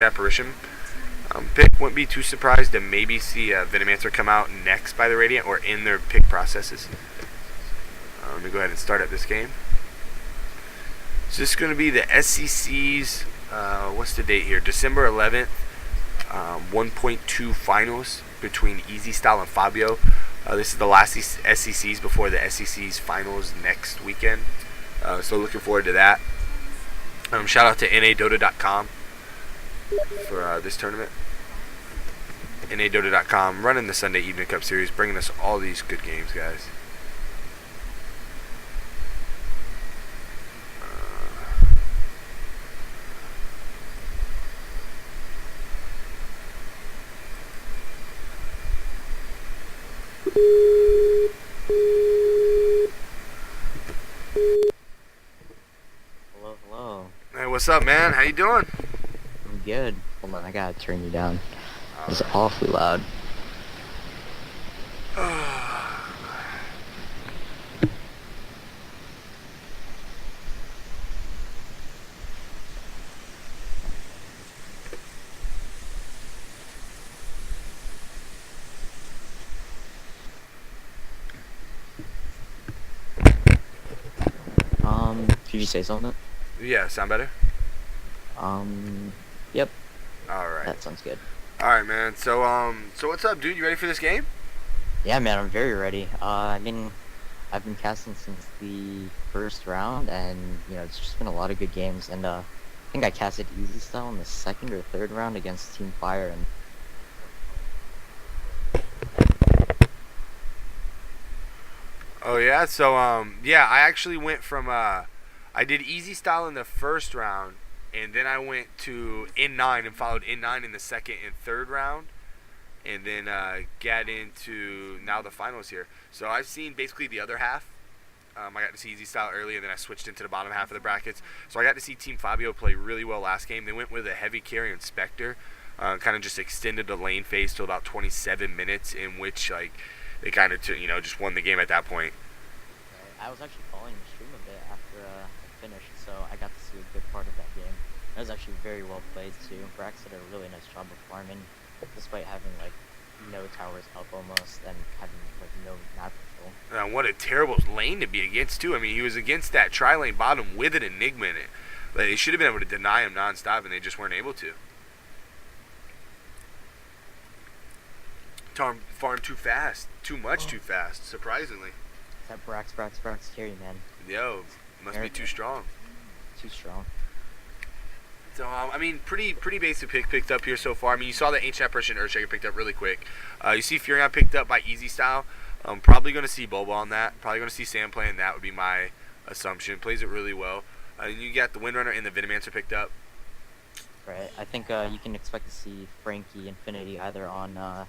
Apparition pick. Wouldn't be too surprised to maybe see Venomancer come out next by the Radiant or in their pick processes. Let me go ahead and start up this game. So this is going to be the SeCs. What's the date here? December 11th. 1.2 finals between eZStyle and Fabio. This is the last SeCs before the SeCs finals next weekend. So looking forward to that. Shout out to NADota.com for this tournament. NADota.com running the Sunday Evening Cup Series, bringing us all these good games, guys. Hello, hello. Hey, what's up, man? How you doing? I'm good. Hold on, I gotta turn you down. It's awfully loud. Could you say something? Yeah, sound better? Yep. All right. That sounds good. All right, man. So what's up, dude? You ready for this game? Yeah, man, I'm very ready. I've been casting since the first round, and it's just been a lot of good games. And I think I casted eZStyle in the second or third round against Team Fire, and Oh yeah. So yeah, I actually went from I did eZStyle in the first round, and then I went to N9 and followed N9 in the second and third round, and then got into now the finals here. So I've seen basically the other half. I got to see eZStyle early, and then I switched into the bottom half of the brackets. So I got to see Team Fabio play really well last game. They went with a heavy carry and Spectre, kind of just extended the lane phase to about 27 minutes, in which they kind of just won the game at that point. I was actually following the stream a bit after I finished, so I got to see a good part of that game. It was actually very well played too. Brax did a really nice job of farming, despite having no towers up almost and having no map control. What a terrible lane to be against too. I mean, he was against that tri-lane bottom with an Enigma in it. They should have been able to deny him non-stop, and they just weren't able to. Farm too fast, too much too fast, surprisingly. That Brax carry, man. Yo, must be too strong. Too strong. So, I mean, pretty basic pick picked up here so far. I mean, you saw the Ancient Apparition Earthshaker picked up really quick. You see Furion picked up by eZStyle. Probably going to see Boba on that. Probably going to see Sam playing that would be my assumption. Plays it really well. And you got the Windrunner and the Venomancer picked up. Right. I think you can expect to see Frankie Infinity either on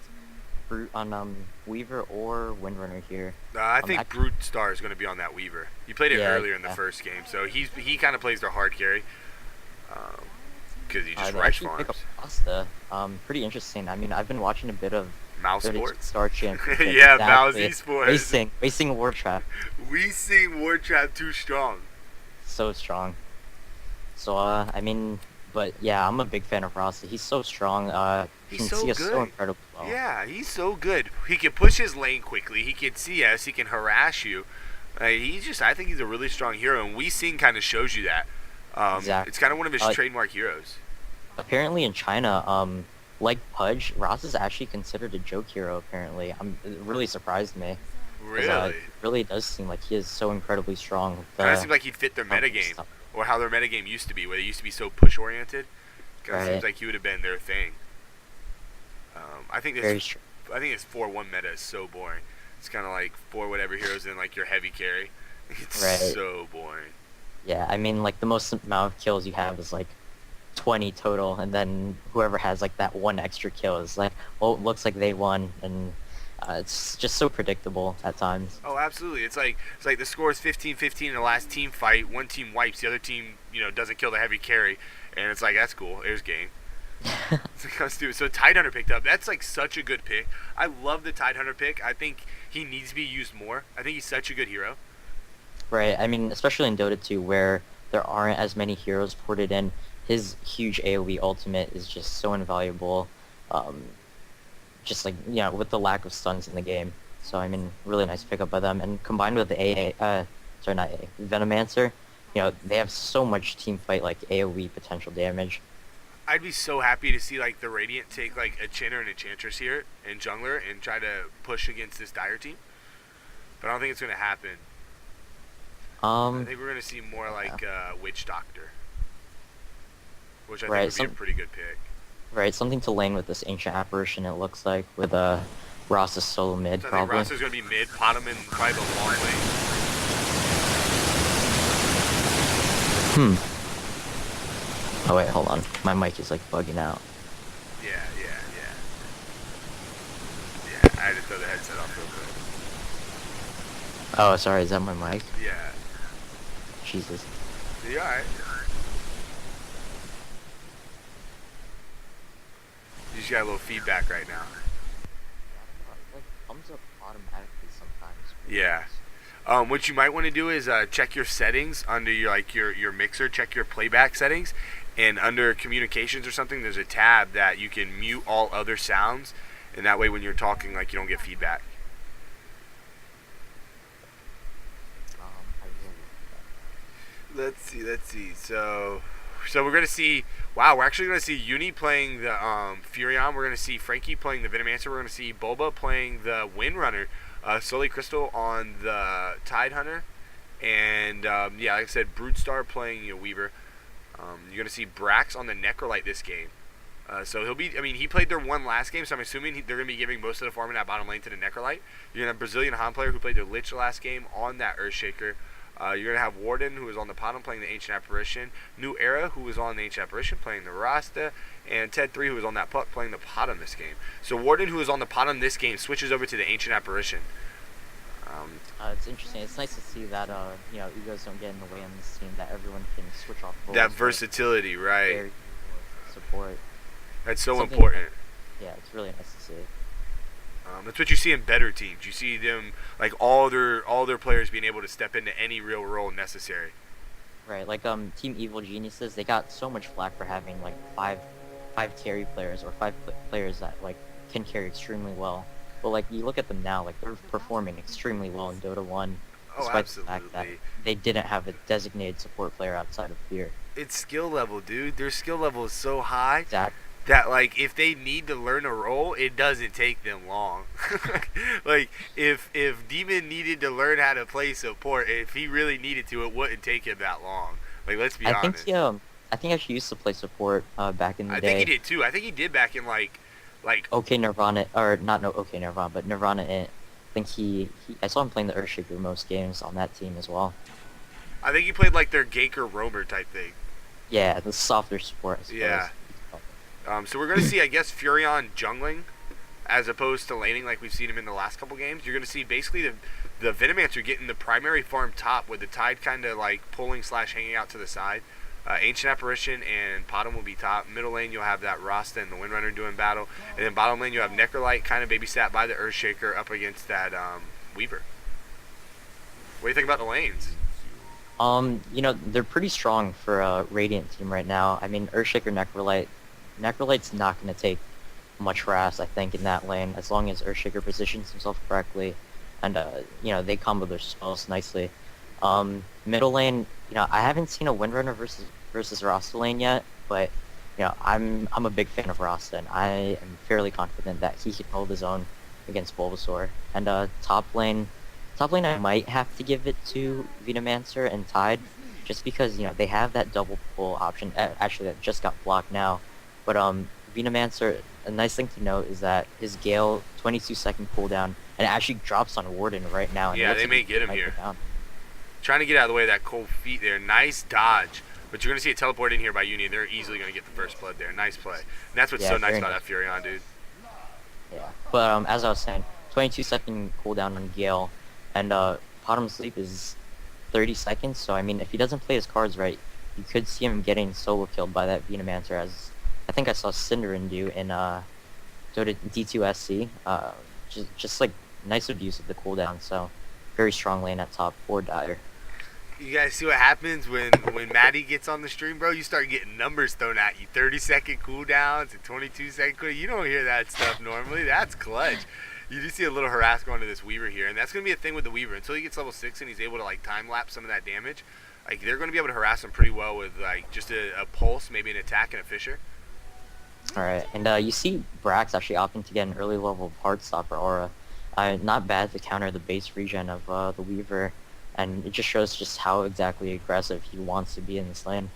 Brute on Weaver or Windrunner here. I think Brute Star is going to be on that Weaver. You played it earlier in the first game, so he kind of plays their hard carry because he just right farms. Pasta. Pretty interesting. I mean, I've been watching a bit of Mouse Sports. Star Championship. Yeah, exactly. Mouse Sports. Racing War Trap. We sing War Trap too strong. So strong. So I mean. But yeah, I'm a big fan of Rasta. He's so strong. He's so good. So incredibly well. Yeah, he's so good. He can push his lane quickly. He can CS. He can harass you. I think he's a really strong hero, and We Sing kind of shows you that. Exactly. It's kind of one of his trademark heroes. Apparently in China, like Pudge, Ross is actually considered a joke hero. Apparently, it really surprised me. Really? It really does seem like he is so incredibly strong. Kind of seems like he'd fit their metagame. Or how their metagame used to be, where they used to be so push-oriented. Kind of seems like he would have been their thing. I think this 4-1 meta is so boring. It's kind of like 4 whatever heroes in your heavy carry. It's so boring. Yeah, I mean the most amount of kills you have is 20 total, and then whoever has that one extra kill is it looks like they won, and it's just so predictable at times. Oh, absolutely. It's like the score is 15-15 in the last team fight. One team wipes, the other team, doesn't kill the heavy carry, and it's that's cool. There's game. It's kind of stupid. So Tidehunter picked up. That's such a good pick. I love the Tidehunter pick. I think he needs to be used more. I think he's such a good hero. Right. I mean, especially in Dota 2, where there aren't as many heroes ported in. his huge AoE ultimate is just so invaluable. Um, just like, with the lack of stuns in the game. So I mean, really nice pickup by them, and combined with the sorry, not AA, Venomancer, they have so much team fight like AoE potential damage. I'd be so happy to see like the Radiant take like a Chin or an Enchantress here and jungler and try to push against this Dire team. But I don't think it's gonna happen. I Um, think we're gonna see more yeah. like Witch Doctor, which I think Right, would be a pretty good pick. right, something to lane with this ancient apparition. It looks like with Ross's solo mid So I think probably. Roster's gonna be mid, Potem and probably the long lane. Hmm. Oh wait, hold on. My mic is like bugging out. Yeah, yeah, yeah. Yeah, I had to throw the headset off real Oh, sorry, is that my mic? quick. Yeah. Jesus. You alright? You just got a little feedback right now. Yeah, I don't know. It like comes up automatically sometimes. Weird. Yeah. What you might want to do is check your settings under your mixer. Check your playback settings, and under communications or something, there's a tab that you can mute all other sounds, and that way when you're talking, like you don't get feedback. I will look at that. Let's see. Let's see. So we're gonna see. Wow, we're actually gonna see Uni playing the Furion. We're gonna see Frankie playing the Venomancer. We're gonna see Boba playing the Windrunner. Sully Crystal on the Tide Hunter, and yeah, like I said, Broodstar playing Weaver. You're gonna see Brax on the Necrolite this game. So he'll be. I mean, he played their one last game, so I'm assuming they're gonna be giving most of the farm in that bottom lane to the Necrolite. You're gonna have Brazilian Han player who played their Lich last game on that Earthshaker. You're gonna have Warden, who was on the bottom playing the Ancient Apparition. New Era, who was on the Ancient Apparition playing the Rasta, and Ted 3, who was on that puck playing the Potom this game. So Warden, who was on the Potom this game, switches over to the Ancient Apparition. It's interesting. It's nice to see that egos don't get in the way on this team. That everyone can switch off roles. That versatility, right? Very support. That's so Something important. Yeah, it's really nice to see. That's what you see in better teams. You see them like all their players being able to step into any real role necessary. Right, like Team Evil Geniuses, they got so much flack for having like five carry players or players that like can carry extremely well. But like you look at them now, like they're performing extremely well in Dota 1, Oh, despite the fact that absolutely. they didn't have a designated support player outside of Fear. It's skill level, dude. Their skill level is so high Zach, that like if they need to learn a role, it doesn't take them long. Like if Demon needed to learn how to play support, if he really needed to, it wouldn't take him that long. Like let's be I think honest. I think he used to play support back in the I think he day. did too. I think he did back in like OK Nirvana, or not no OK Nirvana, but Nirvana. I think I saw him playing the Earthshaker most games on that team as well. I think he played like their Gaker Roamer type thing. Yeah, the softer support, I suppose. Yeah. So we're gonna see, I guess, Furion jungling as opposed to laning like we've seen him in the last couple games. You're gonna see basically the Venomancer getting the primary farm top with the Tide kind of like pulling / hanging out to the side. Ancient Apparition and Potom will be top. Middle lane you'll have that Rasta and the Windrunner doing battle, and then bottom lane you have Necrolite kind of babysat by the Earthshaker up against that Weaver. What do you think about the lanes? They're pretty strong for a Radiant team right now. I mean, Earthshaker Necrolite's not going to take much harass, I think, in that lane, as long as Earthshaker positions himself correctly, and they combo their spells nicely. Middle lane, I haven't seen a Windrunner versus Rasta lane yet, but I'm a big fan of Rasta, and I am fairly confident that he can hold his own against Bulbasaur. And top lane, I might have to give it to Venomancer and Tide, just because they have that double pull option. Actually, that just got blocked now, but Venomancer. A nice thing to note is that his Gale 22-second cooldown, and it actually drops on Warden right now. And Yeah, they may get him here. Trying to get out of the way of that cold feet there. Nice dodge. But you're going to see a teleport in here by Uni. They're easily going to get the first blood there. Nice play. And that's what's so nice about that Furion, dude. Yeah. But as I was saying, 22-second cooldown on Gale, and Bottom Sleep is 30 seconds. So, I mean, if he doesn't play his cards right, you could see him getting solo killed by that Venomancer, as I think I saw Cinderin do in Dota D2SC. Just like nice abuse of the cooldown. So, very strong lane at top for Dire. You guys see what happens when Maddie gets on the stream, bro? You start getting numbers thrown at you. 30-second cooldowns and 22-second cooldown. You don't hear that stuff normally. That's clutch. You do see a little harass going to this Weaver here, and that's going to be a thing with the Weaver. Until he gets level 6 and he's able to, like, time-lapse some of that damage, like, they're going to be able to harass him pretty well with, like, just a pulse, maybe an attack, and a Fisher. Alright, and you see Brax actually opting to get an early level Heartstopper Aura. Not bad to counter the base regen of the Weaver, and it just shows just how exactly aggressive he wants to be in this lane.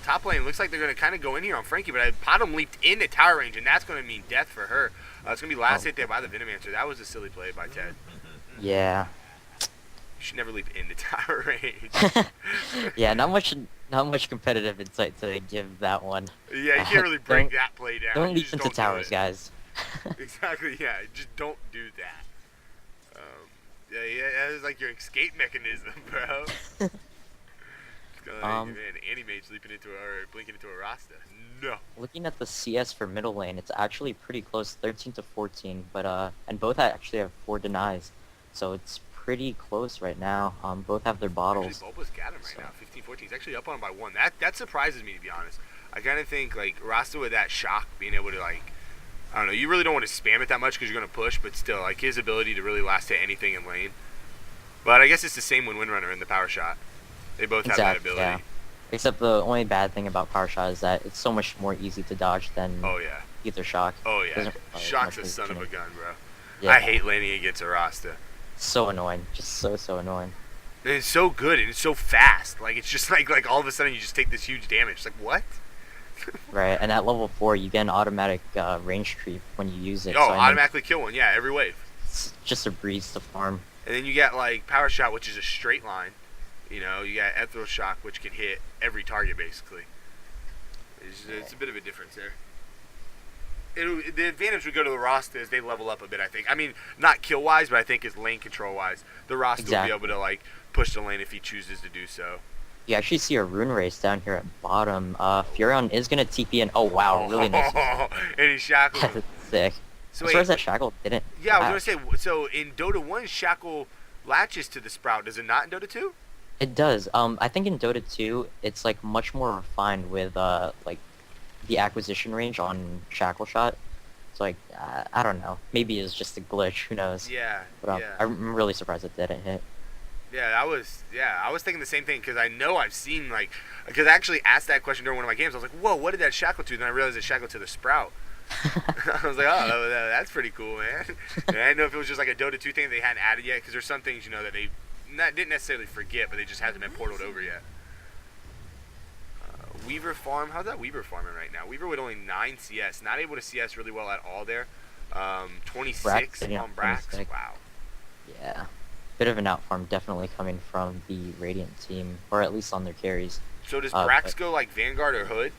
Top lane looks like they're going to kind of go in here on Frankie, but Potom leaped into tower range, and that's going to mean death for her. It's going to be last hit there by the Venomancer. That was a silly play by Ted. Yeah. You should never leap into tower range. Yeah, not much competitive insight to give that one. Yeah, you can't really break that play down. Don't leap into towers, guys. Exactly, yeah. Just don't do that. Yeah, that is like your escape mechanism, bro. Man, Animage leaping into or blinking into a Rasta. No. Looking at the CS for middle lane, it's actually pretty close, 13 to 14, but and both actually have 4 denies, so it's pretty close right now. Both have their bottles. Actually, Bulba's got him right now, 15-14. He's actually up on him by 1. That surprises me, to be honest. I kind of think like Rasta with that shock, being able to like, I don't know, you really don't want to spam it that much because you're gonna push, but still, like his ability to really last hit anything in lane. But I guess it's the same when Windrunner in the power shot. They both have that ability. Yeah. Except the only bad thing about Power Shot is that it's so much more easy to dodge than either Shock. Oh yeah, Shock's a son of a gun, bro. Yeah. I hate laning against a Rasta. So annoying, just so annoying. And it's so good and it's so fast. Like it's just like all of a sudden you just take this huge damage. It's like what? Right, and at level 4 you get an automatic range creep when you use it. Oh, so automatically kill one, yeah, every wave. It's just a breeze to farm. And then you get like Power Shot, which is a straight line. You know, you got Ethereal Shock, which can hit every target basically. It's a bit of a difference there. The advantage would go to the Rasta as they level up a bit, I think. I mean, not kill-wise, but I think as lane control-wise. The Rasta will be able to, like, push the lane if he chooses to do so. You actually see a rune race down here at bottom. Furion is going to TP in. Oh, wow, really nice. And he shackled him. Sick. So as far as that Shackle didn't. Yeah, I was going to say, so in Dota 1, Shackle latches to the Sprout. Does it not in Dota 2? It does. I think in Dota 2, it's like much more refined with like the acquisition range on Shackle Shot. It's like I don't know. Maybe it's just a glitch. Who knows? Yeah. But I'm really surprised it didn't hit. Yeah, I was thinking the same thing because I know I've seen like because I actually asked that question during one of my games. I was like, whoa, what did that shackle to? Then I realized it shackled to the Sprout. I was like, oh, that's pretty cool, man. And I didn't know if it was just like a Dota 2 thing they hadn't added yet because there's some things that they didn't necessarily forget, but they just hasn't been portaled over yet. Weaver farm, how's that Weaver farming right now? Weaver with only 9 CS, not able to CS really well at all there. 26 on Brax. Wow. Yeah. Bit of an outfarm definitely coming from the Radiant team, or at least on their carries. So does Brax go like Vanguard or Hood?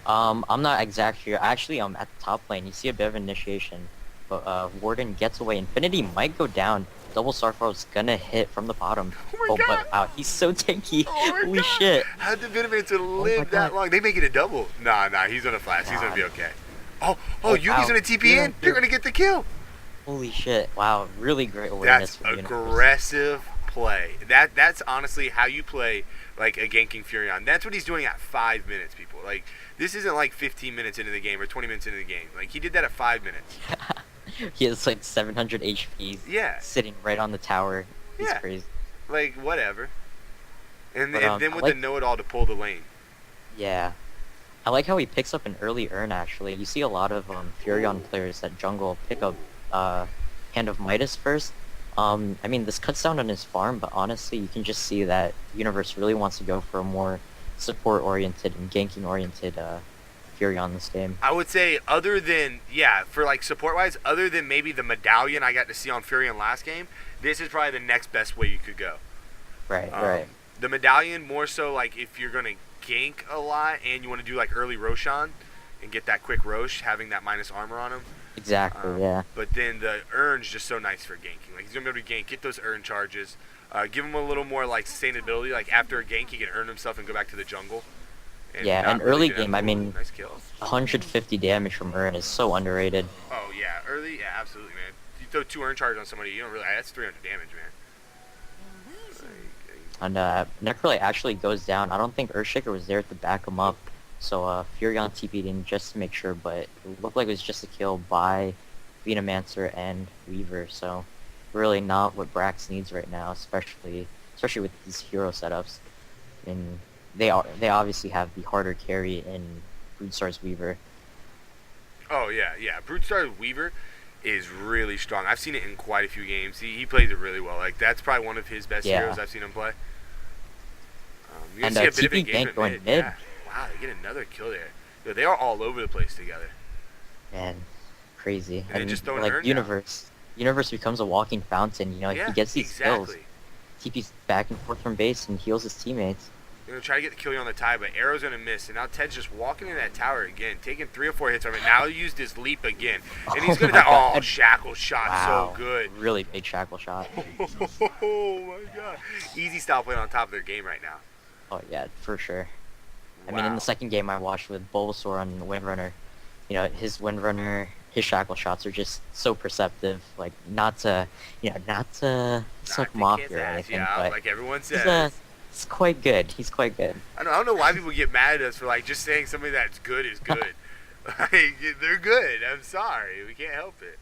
I'm not exact here. Actually, at the top lane, you see a bit of initiation, but Warden gets away. Infinity might go down. Double Starfall's gonna hit from the bottom. Oh my god! But wow, he's so tanky. Oh Holy shit! How'd the Venomancer live that long? They make it a double. Nah, he's gonna flash. He's gonna be okay. Oh, Yugi's gonna TP in. They're gonna get the kill. Holy shit! Wow, really great awareness. That's aggressive play. That's honestly how you play like a ganking Furion. That's what he's doing at 5 minutes, people. Like this isn't like 15 minutes into the game or 20 minutes into the game. Like he did that at 5 minutes. He has like 700 HP. Yeah. Sitting right on the tower. He's crazy. Like whatever. And then with the know-it-all to pull the lane. Yeah. I like how he picks up an early urn, actually. You see a lot of Furion players that jungle pick up Hand of Midas first. I mean, this cuts down on his farm, but honestly, you can just see that Universe really wants to go for a more support-oriented and ganking-oriented Furion this game. I would say other than, for like support-wise, other than maybe the medallion I got to see on Furion last game, this is probably the next best way you could go. Right. The medallion more so like if you're going to gank a lot and you want to do like early Roshan and get that quick Rosh, having that minus armor on him. Exactly, yeah. But then the urn's just so nice for ganking. Like he's going to be able to gank, get those urn charges, give him a little more like sustainability. Like after a gank, he can earn himself and go back to the jungle. And early game, I mean, nice kills. 150 damage from urn is so underrated. Oh yeah, early, absolutely, man. You throw 2 urn charges on somebody, you don't really. That's 300 damage, man. And Necrolite actually goes down. I don't think Earthshaker was there to back him up. So Furion TP'd in just to make sure, but it looked like it was just a kill by Venommancer and Weaver. So really not what Brax needs right now, especially with these hero setups. And they obviously have the harder carry in Broodstar's Weaver. Oh yeah, yeah. Broodstar's Weaver is really strong. I've seen it in quite a few games. He plays it really well. Like that's probably one of his best heroes I've seen him play. You can And see a bit of TP engagement gank going mid. Yeah. Wow, they get another kill there. Yo, they are all over the place together. Man, crazy. And they just throw an like urn Universe becomes a walking fountain. You know, yeah, he gets these exactly. kills. TP's back and forth from base and heals his teammates. They're going to try to get the kill on the tie, but Arrow's going to miss. And now Ted's just walking in that tower again, taking 3 or 4 hits from it. Now he used his leap again. And he's going to die. Oh, shackle shot. Wow. So good. Really big shackle shot. Oh, my God. eZStyle playing on top of their game right now. Oh, yeah, for sure. I Wow. mean, in the second game I watched with Bulbasaur on Windrunner, you know, his Windrunner, his shackle shots are just so perceptive. Like, not to suck him off or anything, yeah, but like everyone says. he's quite good. He's quite good. I don't know why people get mad at us for like just saying somebody that's good is good. Like, they're good. I'm sorry, we can't help it.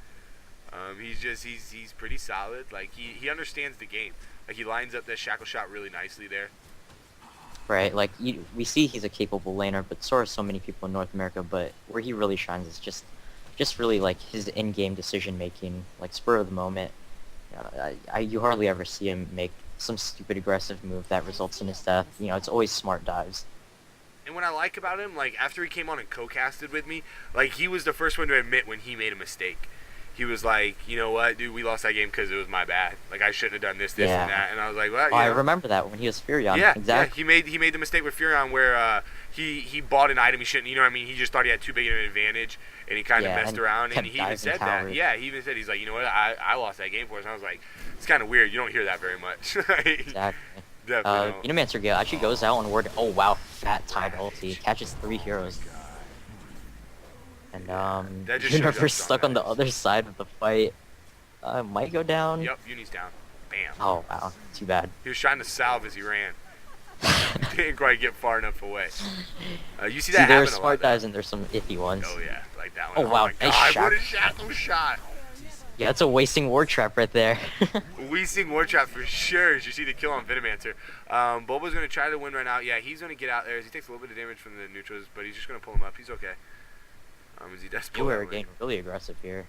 He's pretty solid. Like he understands the game. Like he lines up that shackle shot really nicely there. Right, like we see he's a capable laner, but so are so many people in North America. But where he really shines is just really like his in-game decision making, like spur of the moment. You hardly ever see him make some stupid aggressive move that results in his death. You know, it's always smart dives. And what I like about him, like after he came on and co-casted with me, like he was the first one to admit when he made a mistake. He was like, you know what, dude, we lost that game because it was my bad. Like I shouldn't have done this, and that. And I was like, well, I remember that when he was Furion. Yeah, exactly. Yeah, he made the mistake with Furion where he bought an item he shouldn't. You know what I mean? He just thought he had too big of an advantage, and he kind of messed around. And he even said that. Yeah, he even said he's like, you know what, I lost that game for us. And I was like, it's kind of weird. You don't hear that very much. Exactly. Definitely. Venommancer actually goes out on ward. Oh wow, fat Tide ulti catches 3 heroes. And that just Universe stuck on the other side of the fight. Might go down. Yep, Uni's down. Bam. Oh wow, too bad. He was trying to salve as he ran. Didn't quite get far enough away. You see that happen a lot. There's smart dives and there's some iffy ones. Oh yeah, like that one. Oh wow, my nice God, what a shackle shot. Yeah, that's a wasting ward trap right there. Wasting ward trap for sure. As you see the kill on Venommancer. Bulba's going to try to win right now. Yeah, he's going to get out there as he takes a little bit of damage from the neutrals, but he's just going to pull him up. He's okay. As he does pull You are getting really aggressive here.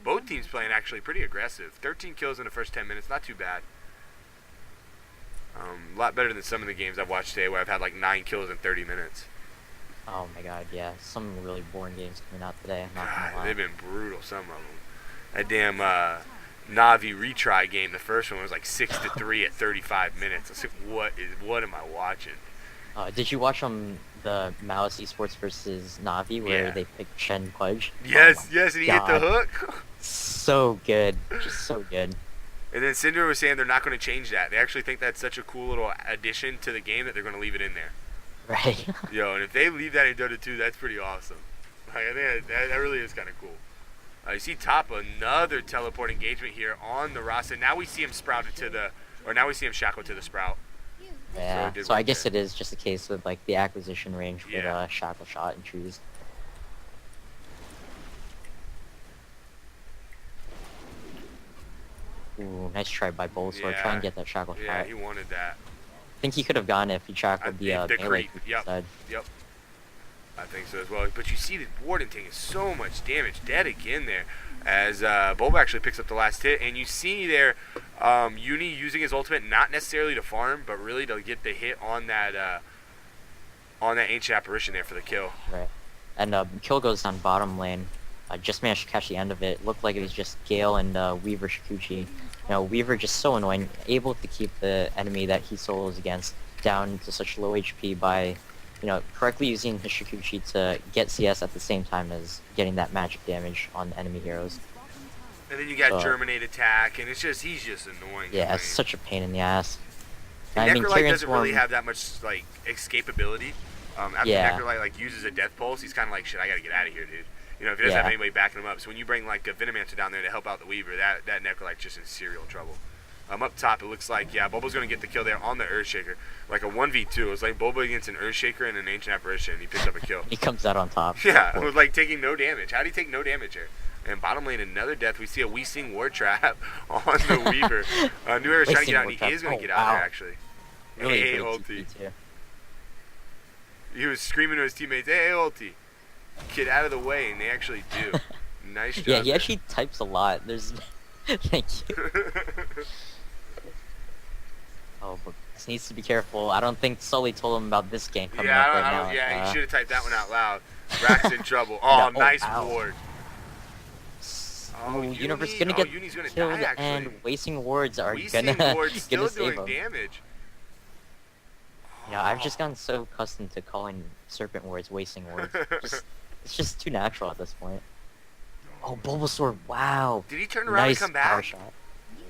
Both teams playing actually pretty aggressive. 13 kills in the first 10 minutes, not too bad. A lot better than some of the games I've watched today where I've had like 9 kills in 30 minutes. Oh my God, yeah, some really boring games coming out today. I'm not gonna lie. They've been brutal, some of them. That damn Navi retry game, the first one was like 6-3 at 35 minutes. I was like, what am I watching? Did you watch the Malice Esports versus Navi where they picked Shen Pudge? Yes, and he hit the hook. So good, just so good. And then Cinder was saying they're not going to change that. They actually think that's such a cool little addition to the game that they're going to leave it in there. Right. Yo, and if they leave that in Dota 2, that's pretty awesome. Like, I think that really is kind of cool. You see top another teleport engagement here on the Rasa. Now we see him now we see him shackled to the Sprout. Yeah, so I guess it is just a case of like the acquisition range with shackle shot and choose. Ooh, nice try by Bulbasaur. Try and get that shackle shot. Yeah, he wanted that. I think he could have gone if he shackled the melee side. Yep. I think so as well. But you see the Warden taking so much damage. Dead again there. As Bulba actually picks up the last hit. And you see there Uni using his ultimate not necessarily to farm, but really to get the hit on that Ancient Apparition there for the kill. Right. And kill goes down bottom lane. Just managed to catch the end of it. Looked like it was just Gale and Weaver Shikuchi. You know, Weaver just so annoying, able to keep the enemy that he solos against down to such low HP by, you know, correctly using his Shikuchi to get CS at the same time as getting that magic damage on the enemy heroes. And then you got Germinate attack, and he's just annoying. Yeah, it's such a pain in the ass. And Necrolite doesn't really have that much like escapability. After Necrolite like uses a death pulse, he's kind of like, shit, I gotta get out of here, dude. You know, if he doesn't have anybody backing him up. So when you bring like a Venommancer down there to help out the Weaver, that Necrolite's just in serial trouble. Up top, it looks like, yeah, Bulba's going to get the kill there on the Earthshaker. Like a 1v2. It was like Bulba against an Earthshaker and an Ancient Apparition, and he picked up a kill. He comes out on top. Yeah, it was like taking no damage. How do you take no damage here? And bottom lane, another death. We see a Weezing War Trap on the Weaver. New Era's trying to get out, and he is going to get out there, actually. Really hey, ulti. He was screaming to his teammates, hey, ulti. Get out of the way, and they actually do. Nice job. Yeah, he actually types a lot. There's... Thank you. Oh, but this needs to be careful. I don't think Sully told him about this game coming up right now. Yeah, he should have typed that one out loud. Rack's in trouble. Oh, no, nice ow. ward. Oh, Universe gonna get Uni's gonna killed, die, actually. and wasting wards are Weezing gonna ward's still save doing him. damage. Yeah, I've just gotten so accustomed to calling serpent wards wasting wards. It's just too natural at this point. Oh, Bulbasaur! Wow. Did he turn around nice and come back? Power shot.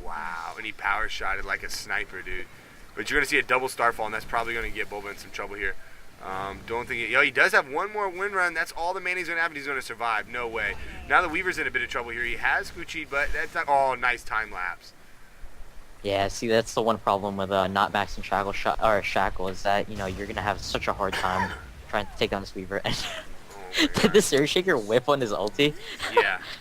Wow, and he power shotted like a sniper, dude. But you're gonna see a double Starfall, and that's probably gonna get Bulba in some trouble here. Don't think he does have one more win run. That's all the mana he's gonna have, and he's gonna survive. No way. Now the Weaver's in a bit of trouble here. He has Gucci, but that's not. Oh, nice time lapse. Yeah, see, that's the one problem with not maxing Shackle is that you're gonna have such a hard time trying to take on this Weaver. And did this Earthshaker whip on his ulti?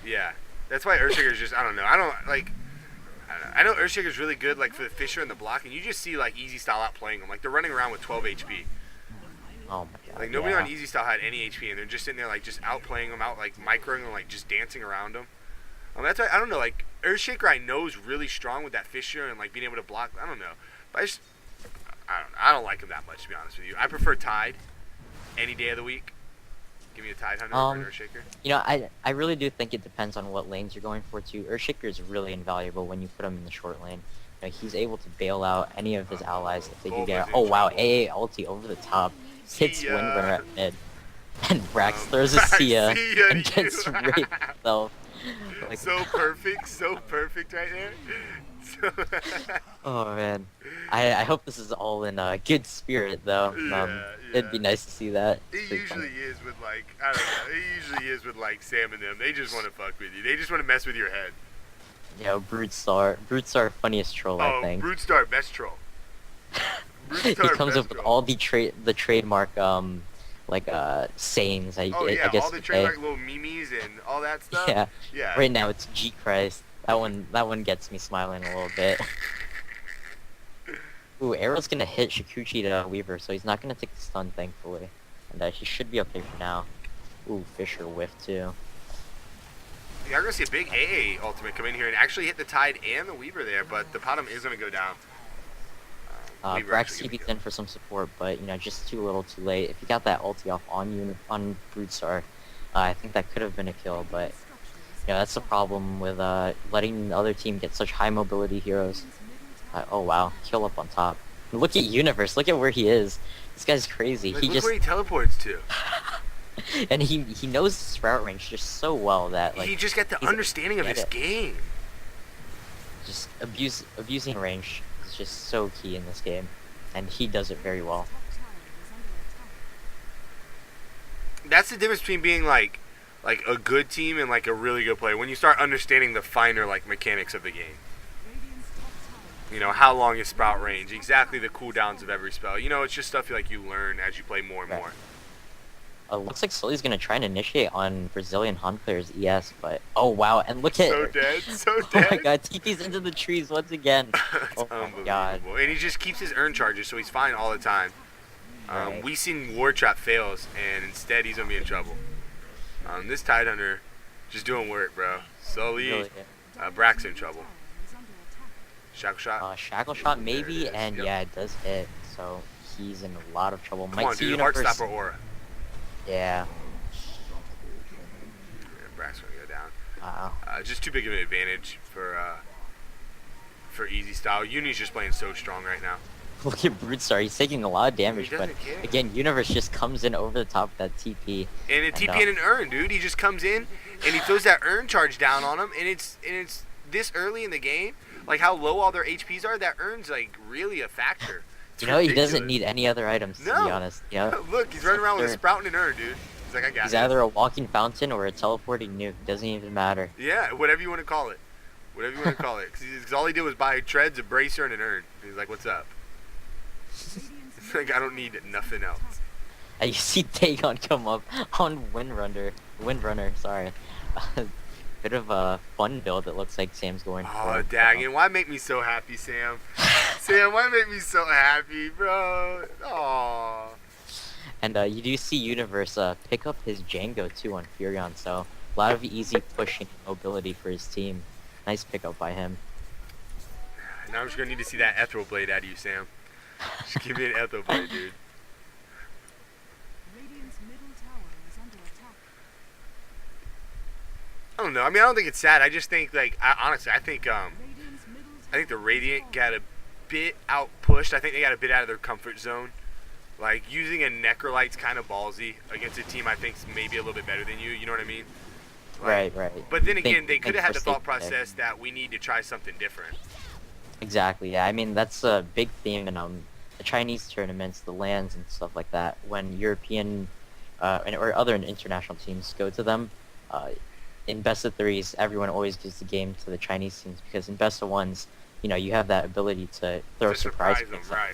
Yeah. That's why Earthshaker's just, I don't know. I know Earthshaker's really good, like, for the Fisher and the block, and you just see, like, eZStyle outplaying them. Like, they're running around with 12 HP. Oh my god. Like, nobody on eZStyle had any HP, and they're just sitting there, like, just outplaying them, like, microing them, like, just dancing around them. That's why, I don't know, like, Earthshaker I know is really strong with that Fisher and, like, being able to block. I don't know. But I don't like him that much, to be honest with you. I prefer Tide any day of the week. Give me a Tide Hunter or an Earthshaker. I really do think it depends on what lanes you're going for too. Earthshaker is really invaluable when you put him in the short lane. He's able to bail out any of his allies if they do get. Oh wow, AA ulti over the top, hits Windrunner at mid, and Brax throws a Sia and gets raped himself. Like, so perfect right there. Oh man, I hope this is all in good spirit though. It'd be nice to see that. It usually is with like, I don't know, it usually is with like Sam and them. They just want to fuck with you. They just want to mess with your head. Yeah, Brutestar funniest troll, I think. Brutestar best troll. He comes up with all the trademark sayings. I guess all the trademark little memes and all that stuff. Yeah. Right now it's G Christ. That one gets me smiling a little bit. Ooh, Arrow's gonna hit Shikuchi to Weaver, so he's not gonna take the stun, thankfully. And he should be okay for now. Ooh, Fisher whiff too. Yeah, I'm gonna see a big AA ultimate come in here and actually hit the Tide and the Weaver there, but the bottom is gonna go down. Brax TP'd in for some support, but just too little, too late. If you got that ulti off on Brutestar, I think that could have been a kill. But that's the problem with letting the other team get such high mobility heroes. Oh wow, kill up on top. Look at Universe. Look at where he is. This guy's crazy. Like, look where he teleports to. And he knows the sprout range just so well that he just got the understanding of his game. Just abusing range is just so key in this game, and he does it very well. That's the difference between being like a good team and like a really good player. When you start understanding the finer like mechanics of the game. How long is sprout range, exactly the cooldowns of every spell. It's just stuff you learn as you play more and more. Looks like Sully's gonna try and initiate on Brazilian Han player's ES, but oh wow, and look at so dead. Oh my god, TP's into the trees once again. Oh my god. And he just keeps his urn charges, so he's fine all the time. Weezing War Trap fails, and instead he's gonna be in trouble. This Tide Hunter just doing work, bro. Sully, really, Brax in trouble. Shackle shot. Shackle shot maybe, and yeah, it does hit. So he's in a lot of trouble. Come on, dude, Heartstopper aura. Yeah. Brax gonna go down. Wow. Just too big of an advantage for eZStyle. Uni's just playing so strong right now. Look at Brutestar. He's taking a lot of damage, but again, Universe just comes in over the top of that TP. And a TP and an urn, dude. He just comes in and he throws that urn charge down on him, and it's this early in the game. Like how low all their HPs are, that urn's like really a factor. It's ridiculous. He doesn't need any other items, to be honest. Look, he's running around with a sprout and an urn, dude. He's like, I got it. He's either a walking fountain or a teleporting nuke. Doesn't even matter. Yeah, whatever you want to call it. whatever you want to call it. Because all he did was buy treads, a bracer, and an urn. He's like, "What's up?" It's like I don't need nothing else. You see Dagon come up on Windrunner, sorry. Bit of a fun build it looks like Sam's going for. Oh, dang it. Why make me so happy, Sam? Sam, why make me so happy, bro? Aw. And you do see Universe pick up his Django too on Furion, so a lot of easy pushing mobility for his team. Nice pickup by him. Now I'm just going to need to see that Ethereal Blade out of you, Sam. Just give me an Ethereal Blade, dude. I don't know. I mean, I don't think it's sad. I just think, like, honestly, I think the Radiant got a bit out-pushed. I think they got a bit out of their comfort zone. Like, using a Necrolite's kind of ballsy against a team I think's maybe a little bit better than you. You know what I mean? Like, Right. But then again, they could have had the thought process that we need to try something different. Exactly, yeah. I mean, that's a big theme in the Chinese tournaments, the LANs and stuff like that. When European or other international teams go to them, in best of threes, everyone always gives the game to the Chinese teams because in best of ones, you know, you have that ability to throw surprise them. picks. Right.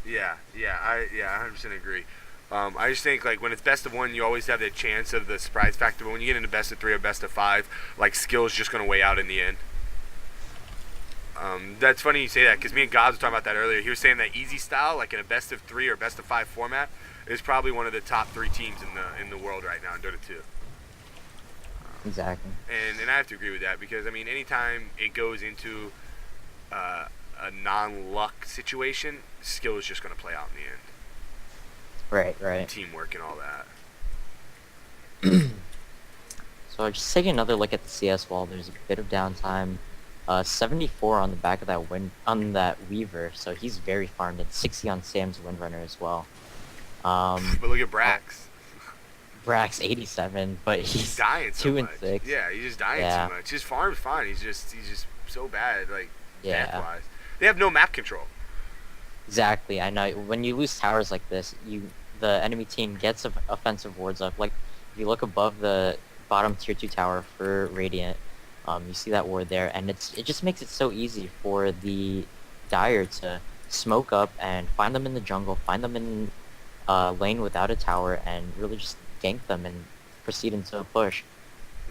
Yeah, I 100% agree. I just think, like, when it's best of one, you always have the chance of the surprise factor. But when you get into best of three or best of five, like, skill is just going to weigh out in the end. That's funny you say that because me and Gobs were talking about that earlier. He was saying that eZStyle, like in a best of three or best of five format, is probably one of the top three teams in the world right now in Dota 2. Exactly. And I have to agree with that because, I mean, anytime it goes into a non-luck situation, skill is just going to play out in the end. Right. Teamwork and all that. So just taking another look at the CS wall, there's a bit of downtime. 74 on the back of that Weaver, so he's very farmed, and 60 on Sam's Windrunner as well. But look at Brax. Brax 87, but he's dying so 2 and much. 6. Yeah, he's just dying too much. His farm's fine. He's just so bad, like math-wise. They have no map control. Exactly. I know. When you lose towers like this, the enemy team gets offensive wards up. Like if you look above the bottom tier 2 tower for Radiant, you see that ward there, and it just makes it so easy for the Dire to smoke up and find them in the jungle, find them in lane without a tower, and really just gank them and proceed into a push.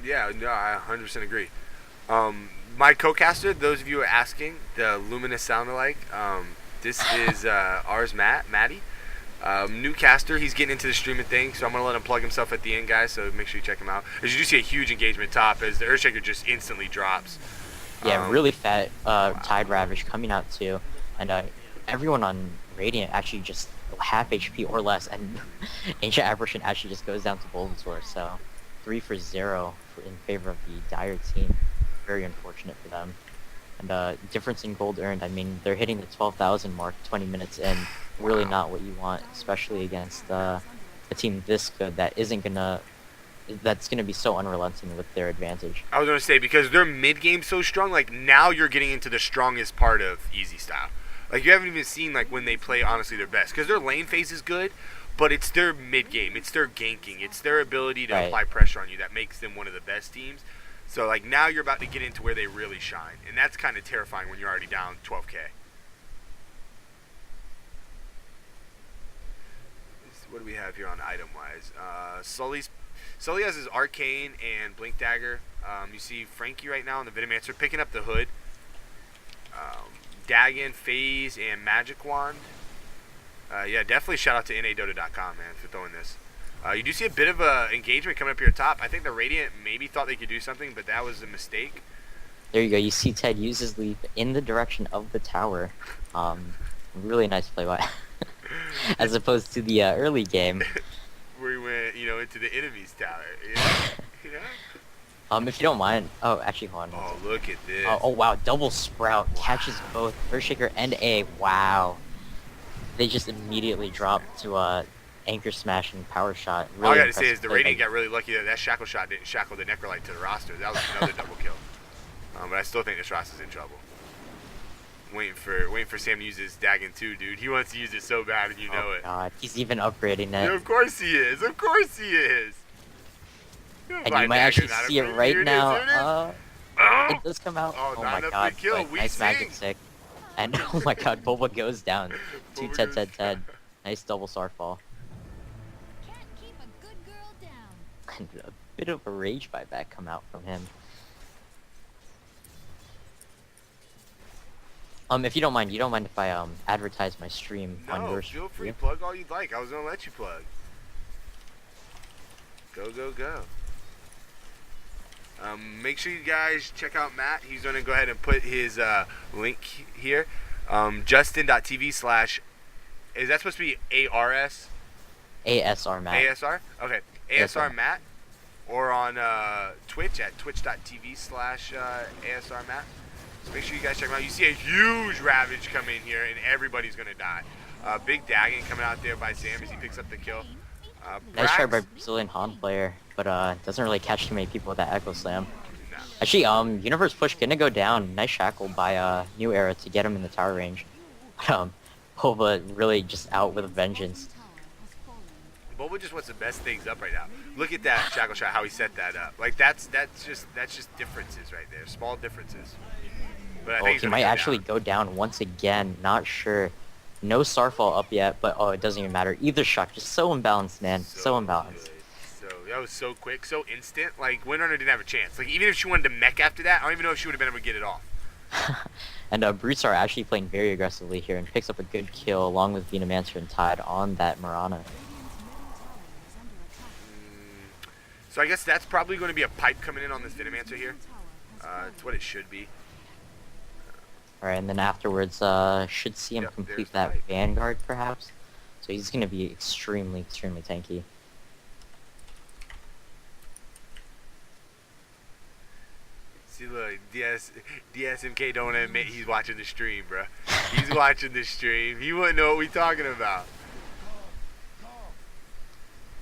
Yeah, no, I 100% agree. My co-caster, those of you who are asking, the Luminous sound-alike, this is asrmatt, Matty. New caster, he's getting into the streaming thing, so I'm going to let him plug himself at the end, guys, so make sure you check him out. As you do see a huge engagement top as the Earthshaker just instantly drops. Yeah, really fat Tide Ravish coming out too, and everyone on Radiant actually just half HP or less, and Ancient Apparition actually just goes down to Bulbasaur, so 3 for 0 in favor of the Dire team. Very unfortunate for them. And difference in gold earned, I mean, they're hitting the 12,000 mark 20 minutes in. Really not what you want, especially against a team this good that's gonna be so unrelenting with their advantage. I was gonna say, because their mid game's so strong, like now you're getting into the strongest part of eZStyle. Like you haven't even seen like when they play honestly their best, because their lane phase is good, but it's their mid game, it's their ganking, it's their ability to apply pressure on you that makes them one of the best teams. So like now you're about to get into where they really shine, and that's kind of terrifying when you're already down 12k. What do we have here on item-wise? Sully has his Arcane and Blink Dagger. You see Frankie right now on the Venomancer picking up the hood. Dagon, Phase, and Magic Wand. Yeah, definitely shout out to NADota.com, man, for throwing this. You do see a bit of a engagement coming up here top. I think the Radiant maybe thought they could do something, but that was a mistake. There you go. You see Ted use his leap in the direction of the tower. Really nice play by as opposed to the early game where he went, into the enemy's tower. If you don't mind. Oh, actually, hold on. Oh, look at this. Oh, wow. Double Sprout catches both Earthshaker and A. Wow. They just immediately dropped to Anchor Smash and Power Shot. Really all I gotta say is the Radiant got really lucky that Shackle Shot didn't shackle the Necrolite to the roster. That was another double kill. But I still think this roster's in trouble. Waiting for Sam to use his Dagon too, dude. He wants to use it so bad, and you know it. God, he's even upgrading it. Yeah, of course he is. Of course he is. And My you might dagger actually not see it approved. right Here it is, now. here it is. Oh, It does come out. oh, Oh not my enough god, to kill. but We nice sing. magic sick. And oh my god, Boba goes down. Two Boba Ted goes Ted Ted. down. Nice double star fall. Can't keep a good girl down. And a bit of a rage buyback come out from him. If you don't mind if I advertise my stream on No, your feel free. stream? Plug all you'd like. I was gonna let you plug. Go, go, go. Make sure you guys check out Matt. He's gonna go ahead and put his link here. Justin.tv/ is that supposed to be ARS? asrmatt. ASR? Okay. asrmatt. Or on Twitch at twitch.tv/ asrmatt. So make sure you guys check him out. You see a huge Ravage come in here, and everybody's going to die. Big Dagon coming out there by Sam as he picks up the kill. Nice try by Brax- Brazilian Han player, but doesn't really catch too many people with that Echo Slam. No. Actually, Universe Push gonna go down. Nice shackle by New Era to get him in the tower range. Hova really just out with a vengeance. Boba just wants the best things up right now. Look at that shackle shot, how he set that up. Like that's just differences right there, small differences. But I Oh, think he's he gonna might go actually down. go down once again. Not sure. No Starfall up yet, but oh, it doesn't even matter. Either shot, just so imbalanced, man. So imbalanced. good. So that was so quick, so instant. Like Windrunner didn't have a chance. Like even if she wanted to mech after that, I don't even know if she would have been able to get it off. And Brutes are actually playing very aggressively here and picks up a good kill along with Venomancer and Tide on that Mirana. So I guess that's probably going to be a pipe coming in on this Venomancer here. It's what it should be. Alright, and then afterwards, should see him Yep, there's complete the that pipe. Vanguard, perhaps. So he's going to be extremely, extremely tanky. See, look, DSMK don't admit he's watching the stream, bro. He's watching the stream. He wouldn't know what we talking about.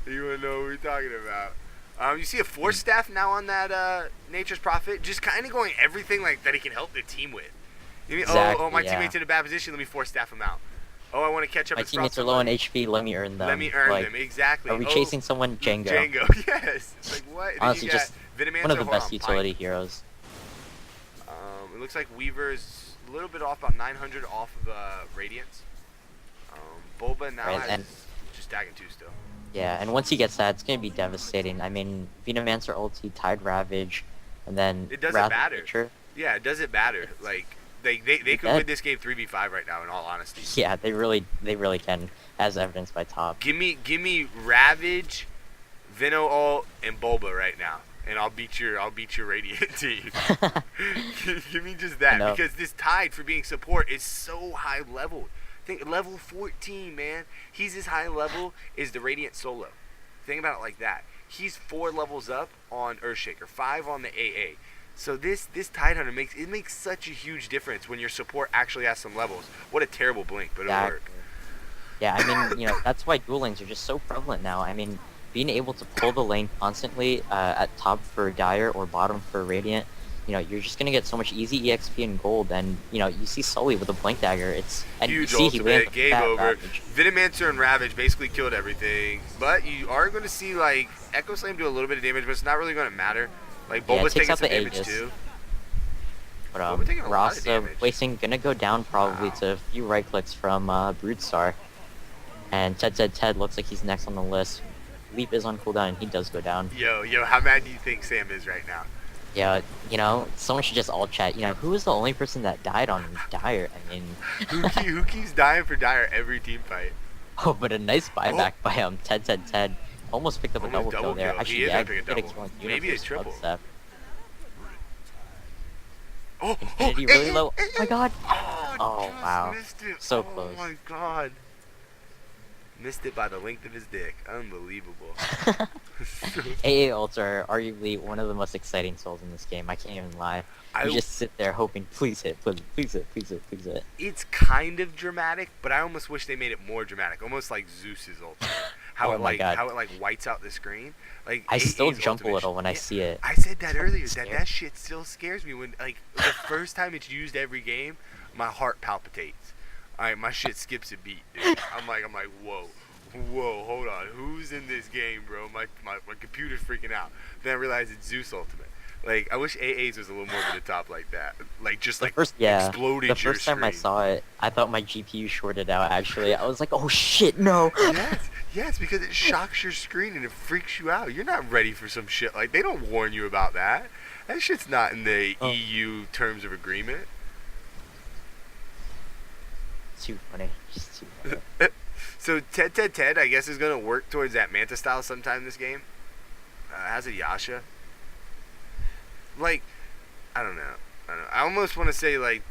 He wouldn't know what we talking about. You see a Force Staff now on that Nature's Prophet, just kind of going everything like that he can help the team with. You mean, Exactly, oh, my yeah. teammate's in a bad position. Let me Force Staff him out. Oh, I want to catch up. My and sprout teammates are low on somebody. HP, let me earn them. Let me earn Like, them, exactly. Are we Oh, chasing someone? Django. Django, yes. It's like, what? Then Honestly, you got just Venomancer, one of the hold best on, utility Pike. heroes. It looks like Weaver's a little bit off, about 900 off of Radiance. Bulba now Right, has and- just Dagon 2 still. Yeah, and once he gets that, it's going to be devastating. I mean, Venomancer ulti, Tide Ravage, and then It doesn't Wrath of matter. Nature. Yeah, it doesn't matter. Like, they could dead. win this game 3v5 right now, in all honesty. Yeah, they really can, as evidenced by top. Give me Ravage, Veno ult, and Bulba right now, and I'll beat your Radiant team. Give me just I that, know. because this Tide for being support is so high leveled. Think level 14, man. He's as high level as the Radiant solo. Think about it like that. He's 4 levels up on Earthshaker, 5 on the AA. So this Tide Hunter makes such a huge difference when your support actually has some levels. What a terrible blink, but it'll Exactly. work. Yeah, I mean, that's why duel lanes are just so prevalent now. I mean, being able to pull the lane constantly at top for Dire or bottom for Radiant, you're just gonna get so much easy EXP and gold. And you see Sully with a Blink Dagger. And Huge you see he lands ultimate, a game fat over. Ravage. Venomancer and Ravage basically killed everything. But you are going to see, like, Echo Slam do a little bit of damage, but it's not really going to matter. Like, Yeah, it Bulba's takes taking out some the damage Aegis. too. But Well, we're taking a lot of Rasa damage. placing gonna go down probably Wow. to a few right clicks from Brutestar. And Ted looks like he's next on the list. Leap is on cooldown and he does go down. Yo, how mad do you think Sam is right now? Yeah, someone should just all chat. Who was the only person that died on Dire? I mean, Who keeps dying for Dire every team fight? oh, but a nice buyback by Ted. Almost picked up a Almost double kill double there. kill. Actually, He is yeah, gonna pick a good double. excellent Maybe a Universe triple. upstep. Oh, Infinity really low. Oh my god. Oh, just wow. Missed it. So Oh close. my god. Missed it by the length of his dick. Unbelievable. AA ults are arguably one of the most exciting souls in this game. I can't even lie. You just sit there hoping, please hit, please hit. It's kind of dramatic, but I almost wish they made it more dramatic, almost like Zeus's ultimate. How Oh it my God. how it like whites out the screen. Like I still AA's jump a ultimate little when I yeah, see it. I said that earlier. Scary. That shit still scares me when like the first time it's used every game, my heart palpitates. Alright, my shit skips a beat, dude. I'm like, whoa. Whoa, hold on. Who's in this game, bro? My computer's freaking out. Then I realized it's Zeus Ultimate. Like, I wish AA's was a little more over the top like that. Like, just like exploded The your first time I screen. saw it, I thought my GPU shorted out. Actually, I was like, "Oh shit, no!" Yes, because it shocks your screen and it freaks you out. You're not ready for some shit. Like, they don't warn you about that. That shit's not in the Oh. EU terms of agreement. Too funny, just too funny. So Ted, I guess, is gonna work towards that Manta style sometime this game. Has a Yasha. Like, I don't know. I almost want to say like,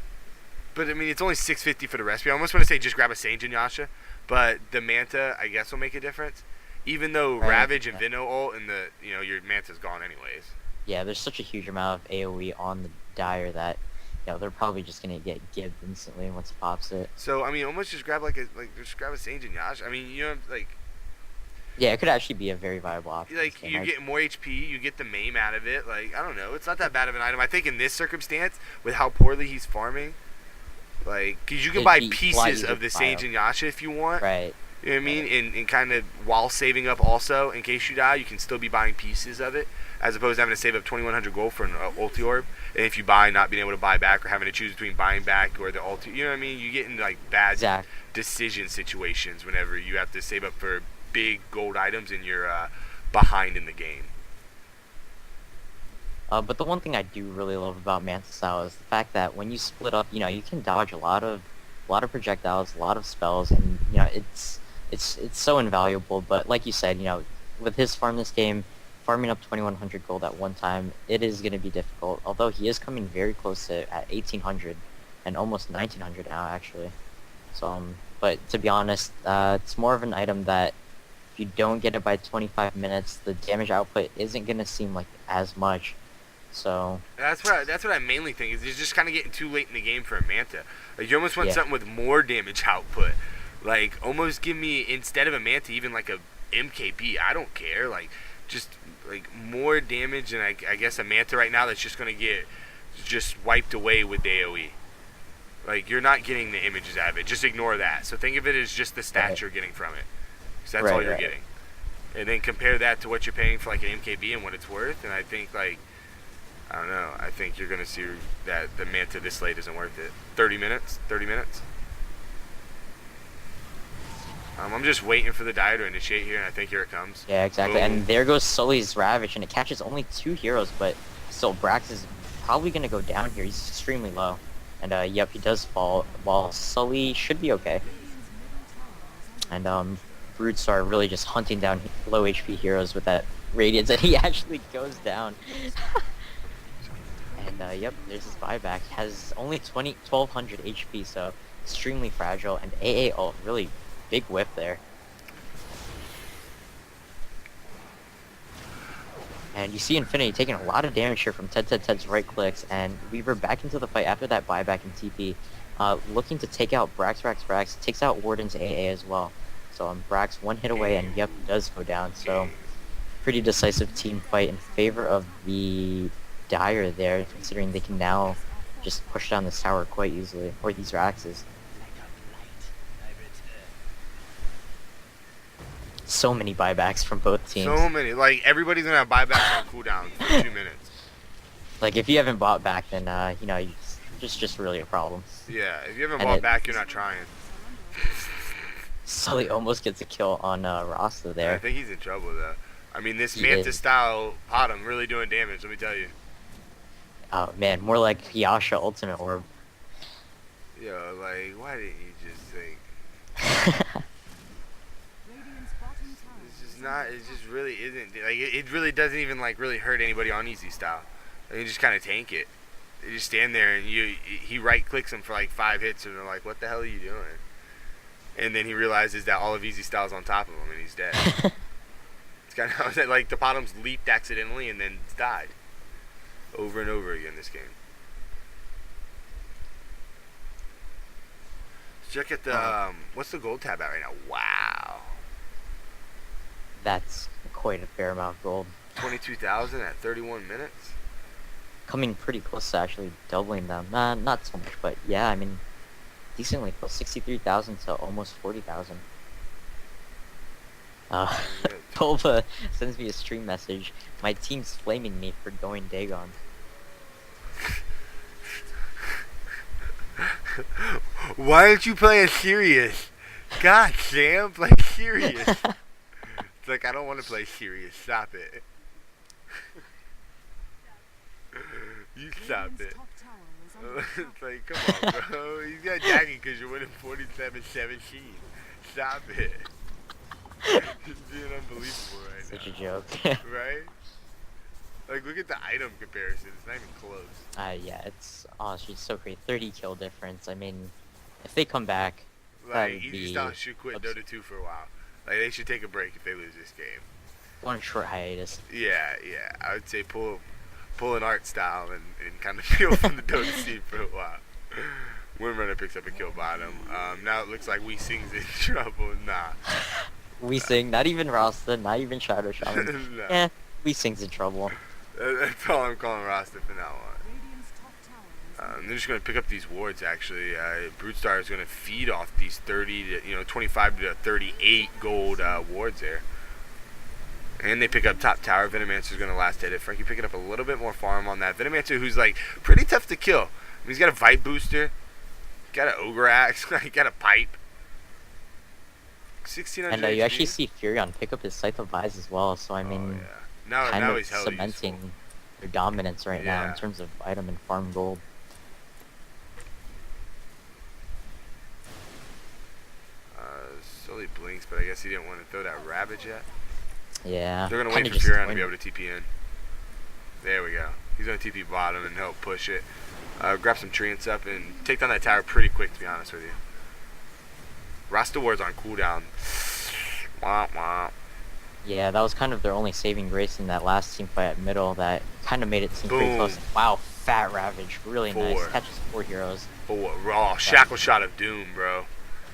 but I mean it's only 650 for the recipe. I almost want to say just grab a Sanjin Yasha, but the Manta I guess will make a difference. Even though Right, Ravage and yeah. Vino ult and the your Manta's gone anyways. Yeah, there's such a huge amount of AOE on the Dire that they're probably just gonna get gibbed instantly once it pops it. So I mean almost just grab just grab a Sanjin Yasha. I mean like Yeah, it could actually be a very viable option. in this like game. you get more HP, you get the maim out of it. Like I don't know, it's not that bad of an item. I think in this circumstance, with how poorly he's farming, like because you can It'd buy be pieces fly of the easy to buy Sage and Yasha if you want. Right. You know what I mean? And kind of while saving up also in case you die, you can still be buying pieces of it as opposed to having to save up 2100 gold for an ulti orb. And if you buy, not being able to buy back or having to choose between buying back or the ulti, you know what I mean? You get into like bad Exactly. decision situations whenever you have to save up for big gold items and you're behind in the game. But the one thing I do really love about Manta Style is the fact that when you split up, you can dodge a lot of projectiles, a lot of spells, and it's so invaluable. But like you said, with his farm this game, farming up 2100 gold at one time, it is going to be difficult. Although he is coming very close to at 1800 and almost 1900 now actually. So, but to be honest, it's more of an item that if you don't get it by 25 minutes, the damage output isn't going to seem like as much. So That's what I mainly think is it's just kind of getting too late in the game for a Manta. Like you almost want Yeah. something with more damage output. Like almost give me instead of a Manta even like a MKB. I don't care. Like just like more damage and I guess a Manta right now that's just gonna get just wiped away with the AOE. Like you're not getting the images out of it. Just ignore that. So think of it as just the stats Right. you're getting from it. Because that's Right, all you're right. getting. And then compare that to what you're paying for like an MKB and what it's worth. And I think like I don't know. I think you're going to see that the Manta this late isn't worth it. 30 minutes? 30 minutes? I'm just waiting for the die to initiate here, and I think here it comes. yeah, exactly. Boom. And there goes Sully's Ravage, and it catches only 2 heroes, but still Brax is probably going to go down here. He's extremely low. And yep, he does fall, while Sully should be okay. And Brutes are really just hunting down low HP heroes with that Radiance, and he actually goes down. And yep, there's his buyback. He has only 1200 HP, so extremely fragile. And AA ult, really big whiff there. And you see Infinity taking a lot of damage here from Ted's right clicks, and Weaver back into the fight after that buyback and TP, looking to take out Brax, takes out Warden's AA as well. So Brax one hit away, and yep, does go down. So pretty decisive team fight in favor of the Dire there, considering they can now just push down this tower quite easily, or these Raxes. So many buybacks from both teams. So many. Like, everybody's going to have buybacks on cooldown for 2 minutes. Like, if you haven't bought back, then, it's just really a problem. Yeah, if you haven't And bought back, you're not trying. Sully almost gets a kill on Rasta I there. think he's in trouble, though. I mean, this He Manta is. style Potom really doing damage, let me tell you. Oh, man, more like Yasha Ultimate Orb. Yo, like, why didn't you just think... It's just not. It just really isn't. Like it really doesn't even like really hurt anybody on eZStyle. Like, you just kind of tank it. You just stand there and he right clicks him for like 5 hits and they're like, what the hell are you doing? And then he realizes that all of eZStyle's on top of him and he's dead. It's kind of like the Potom's leaped accidentally and then died. Over and over again this game. Let's check at the what's the gold tab at right now? Wow. That's quite a fair amount of gold. 22,000 at 31 minutes. Coming pretty close to actually doubling them. Not so much, but yeah, I mean, decently close. 63,000 to almost 40,000. Uh, Bulba sends me a stream message. My team's flaming me for going Dagon. Why aren't you playing serious? God damn, play serious. It's like, I don't want to play serious. Stop it. You stop it. It's like, come on, bro. You got dagging because you're winning 47-17. Stop it. You're being unbelievable right Such now. a joke. Right? Like, look at the item comparison. It's not even close. Yeah, it's she's so great. 30 kill difference. I mean, if they come back, that Like, would be eZStyle should quit Dota 2 for a while. Like, they should take a break if they lose this game. one short hiatus. Yeah. I would say pull an art style and kind of feel from the Dota scene for a while. Windrunner picks up a kill bottom. Now it looks like We Sing's in trouble. Nah. We Sing, not even Rasta, not even Shadow Shaman. Nah. Yeah, We Sing's in trouble. That's all I'm calling Rasta from now on. They're just going to pick up these wards, actually. Brutestar is going to feed off these 25 to 38 gold wards there. And they pick up top tower. Venomancer's going to last hit it. Frankie picking up a little bit more farm on that. Venomancer, who's like pretty tough to kill. I mean, he's got a Vibe Booster. Got an Ogre Axe. He got a Pipe. 1600 And you HP. actually see Furion pick up his Scythe of Eyes as well, so I mean, Now kind of he's hella cementing useful. their dominance right now Yeah. in terms of item and farm gold. Sully blinks, but I guess he didn't want to throw that Ravage yet. Yeah. They're going to kinda wait for Furion to be disappointing. able to TP in. There we go. He's going to TP bottom and help push it. Grab some treants up and take down that tower pretty quick, to be honest with you. Rasta Ward's on cooldown. Wah, wah. Yeah, that was kind of their only saving grace in that last team fight at middle that kind of made it seem pretty Boom. close. Wow, Fat Ravage, really nice. 4. Catches 4 heroes. Oh, raw shackle shot of doom, bro.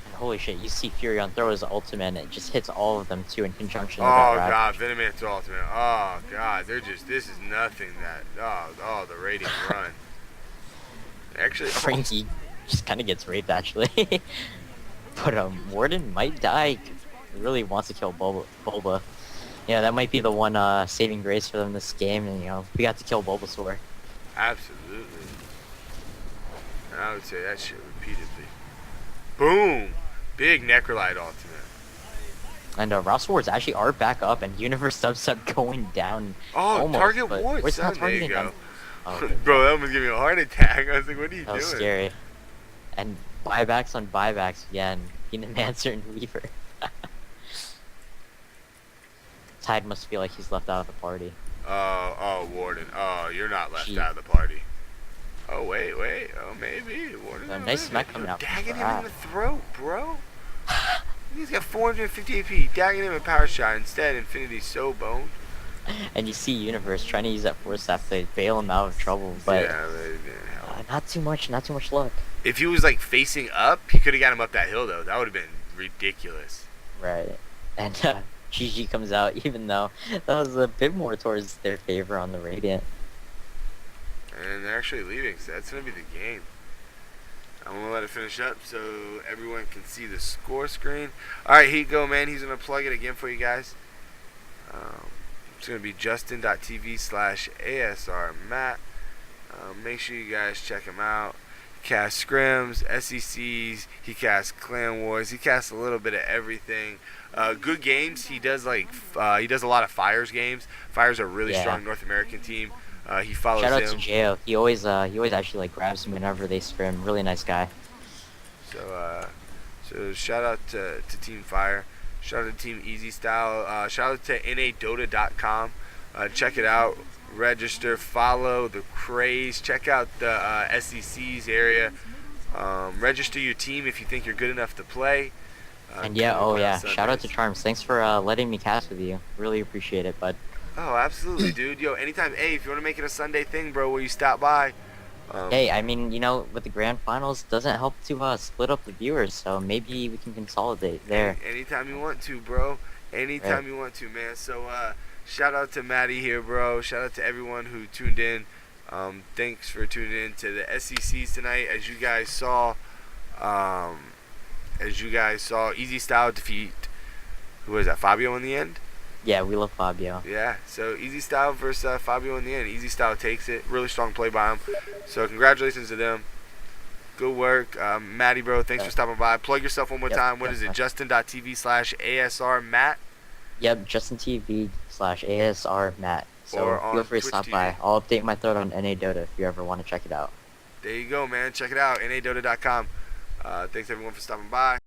And holy shit, you see Furion throw his ultimate and it just hits all of them too in conjunction Oh with that god, Ravage. Venomancer ultimate. Oh god, this is nothing that. Oh, the radiant run. Actually, Frankie just kind of gets raped actually. But Warden might die. He really wants to kill Bulba. Yeah, that might be the one saving grace for them this game, and we got to kill Bulbasaur. Absolutely. And I would say that shit repeatedly. Boom! Big Necrolite ultimate. And Ross Wards actually are back up, and Universe Dubstep going down. Oh, almost, target but wards. Where's not There you targeting go. them? Oh, okay. Bro, that almost gave me a heart attack. I was like, what are you That doing? was scary. And buybacks on buybacks again. Venomancer and Weaver. Tide must feel like he's left out of the party. Oh, Warden. Oh, you're not left Gee. out of the party. Oh, wait. Oh, maybe. Warden. Nice smack coming out from Dagging him Brad. in the throat, bro. He's got 450 AP. Dagging him a power shot. Instead, Infinity's so boned. And you see Universe trying to use that Force Staff to bail him out of trouble, but Yeah, not too much luck. if he was like facing up, he could have got him up that hill though. That would have been ridiculous. Right. And GG comes out, even though that was a bit more towards their favor on the Radiant. And they're actually leaving, so that's gonna be the game. I'm gonna let it finish up so everyone can see the score screen. All right, here you go, man. He's gonna plug it again for you guys. It's gonna be justin.tv/asrmatt. Make sure you guys check him out. He casts scrims, SeCs. He casts clan wars. He casts a little bit of everything. Good games. He does he does a lot of Fires games. Fires are a really Yeah. strong North American team. He follows Shout out him. to Jo. He always actually like grabs him whenever they scrim. Really nice guy. So shout out to Team Fire. Shout out to Team eZStyle. Shout out to nadota.com. Check it out. Register. Follow the craze. Check out the SECs area. Register your team if you think you're good enough to play. And yeah, come on shout out to Sundays. Charms. Thanks for letting me cast with you. Really appreciate it, bud. Oh, absolutely, dude. Yo, anytime. Hey, if you want to make it a Sunday thing, bro, where you stop by. Hey, I mean, with the grand finals, doesn't help to split up the viewers, so maybe we can consolidate there. Anytime you want to, bro. Anytime you want to, man. So, shout out to Maddie here, bro. Shout out to everyone who tuned in. Thanks for tuning in to the SECs tonight. As you guys saw, eZStyle defeat Who is that? Fabio in the end? Yeah, we love Fabio. Yeah. So eZStyle versus Fabio in the end. eZStyle takes it. Really strong play by him. So congratulations to them. Good work, Matty, bro. Thanks for stopping by. Plug yourself one more time. What is it? Justin.tv/asrmatt. Yep, JustinTV/ASRmatt. So Or on feel free to Twitch stop TV. by. I'll update my thread on NA Dota if you ever want to check it out. There you go, man. Check it out. nadota.com. Thanks everyone for stopping by.